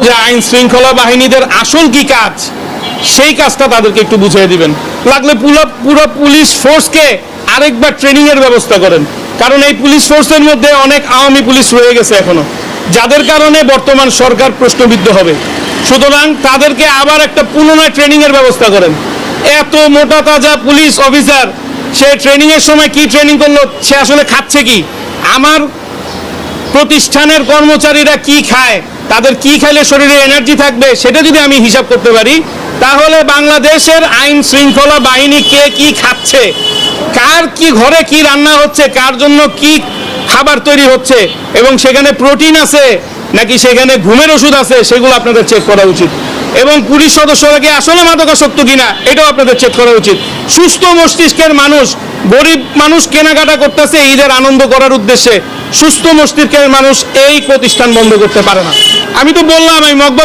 যে আইন শৃঙ্খলা বাহিনীদের আসল কি কাজ সেই কাজটা তাদেরকে একটু বুঝিয়ে দিবেন। লাগলে পুরো পুলিশ ফোর্সকে আরেকবার ট্রেনিং এর ব্যবস্থা করেন, কারণ এই পুলিশ ফোর্সের মধ্যে অনেক আওয়ামী পুলিশ রয়ে গেছে এখনো, যাদের কারণে বর্তমান সরকার প্রশ্নবিদ্ধ হবে। সুতরাং তাদেরকে আবার একটা পুনরায় ট্রেনিং এর ব্যবস্থা করেন। এত মোটা তাজা পুলিশ অফিসার, সে ট্রেনিং এর সময় কি ট্রেনিং করলো, সে আসলে খাচ্ছে কি, আমার প্রতিষ্ঠানের কর্মচারীরা কি খায়, তাদের কি খাইলে শরীরে এনার্জি থাকবে, সেটা যদি আমি হিসাব করতে পারি, তাহলে বাংলাদেশের আইন শৃঙ্খলা বাহিনী কে কি খাচ্ছে, কার কি ঘরে কি রান্না হচ্ছে, কার জন্য কি খাবার তৈরি হচ্ছে, এবং সেখানে প্রোটিন আছে নাকি সেখানে ঘুমের ওষুধ আছে, সেগুলো আপনাদের চেক করা উচিত। এবং পুলিশ সদস্যরা কি আসলে মাদকাসক্ত কিনা, এটাও আপনাদের চেক করা উচিত। সুস্থ মস্তিষ্কের মানুষ, গরিব মানুষ কেনাকাটা করতেছে ঈদের আনন্দ করার উদ্দেশ্যে, সুস্থ মস্তিষ্কের মানুষ এই প্রতিষ্ঠান বন্ধ করতে পারে না। আমি তো বললাম, আমি মকবুল